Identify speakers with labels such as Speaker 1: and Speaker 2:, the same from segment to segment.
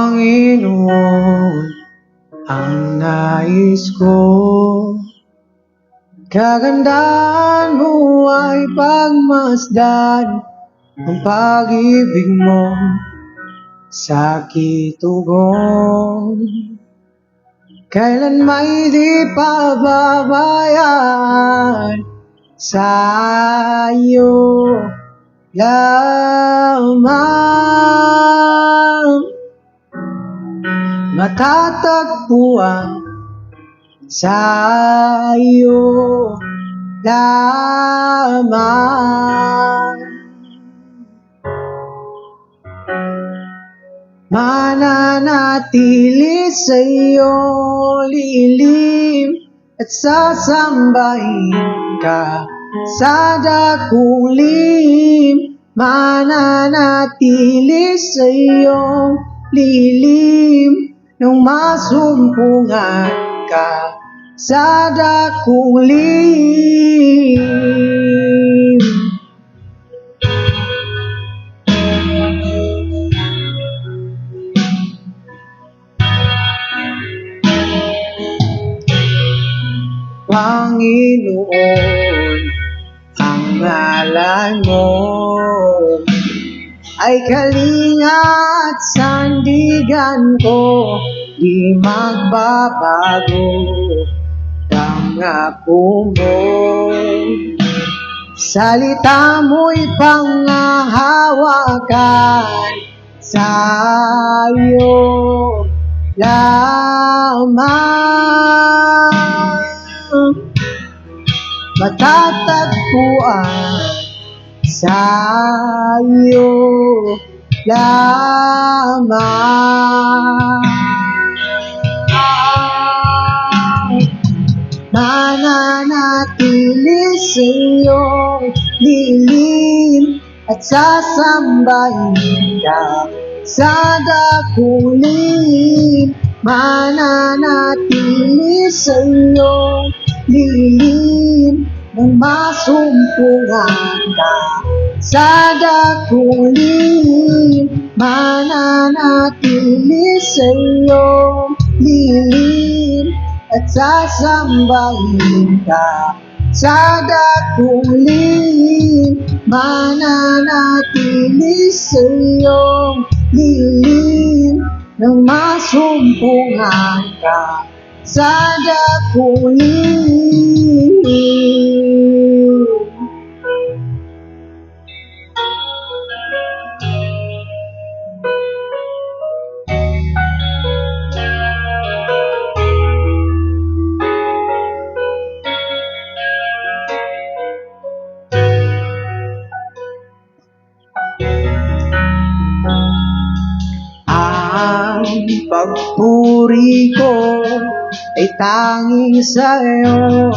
Speaker 1: Panginoon, ang nais ko, kagandahan mo ay pagmasdan ang pag-ibig mo sa kitugon. Kailan may di pababayaan sa'yo lamang matatagpuan, sa'yo lamang mananatili sa iyong lilim at sasambahin ka sa dakong lihim. Mananatili sa iyong lilim nung masumpungan ka sa dakong lihim. Panginoon, ang ngalan mo ay kalinga at sandigan ko, di magbabago pangako mo. Salita mo'y panghahawakan, sa'yo lamang matatagpuan, sa'yo lamang mananatili sa iyong lilim at sasambahin ka sa dakong lihim. Mananatili sa iyong lilim nang masumpungan ka sa dakong lihim. Mananatili sa iyong lilim at sasambahin ka sa dakong lihim. Mananatili sa iyong lilim nang masumpungan ka sa dakong lihim. Ang pagpuri ko ay tanging sa'yo,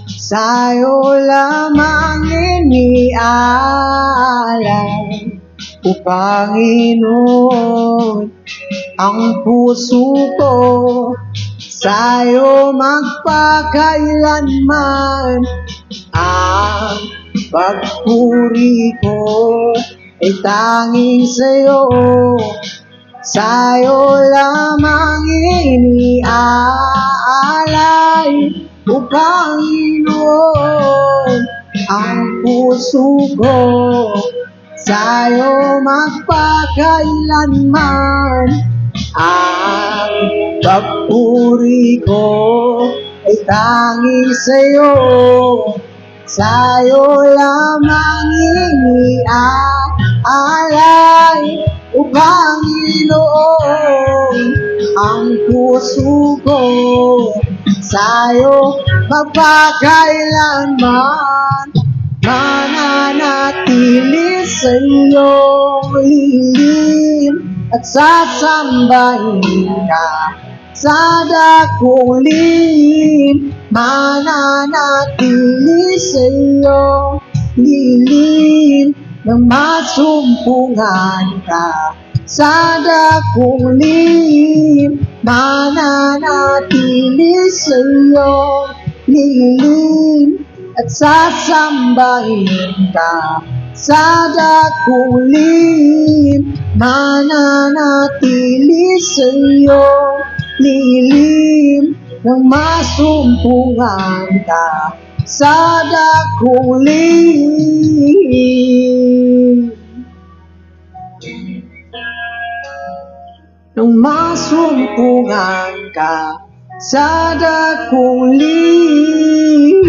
Speaker 1: sa'yo lamang inialay. O Panginoon, ang puso ko sa'yo magpakailanman. Ang pagpuri ko ay tanging sa'yo, sa'yo lamang iniaalay. O Panginoon, ang puso ko sa'yo magpakailanman. Ang pagpuri ko ay tanging sa'yo, sa'yo lamang iniaalay. O Panginoon, ang puso ko sa'yo magpakailanman. Mananatili sa iyong lilim at sasambahin ka sa dakong lihim. Mananatili sa iyong lilim nang masumpungan ka sa dakong lihim. Mananatili sa iyong lilim at sasambahin ka sa dakong lihim, mananatili sa'yo, lilim ng masumpungan ka sa dakong lihim. Nang masumpungan ka sa dakong lihim.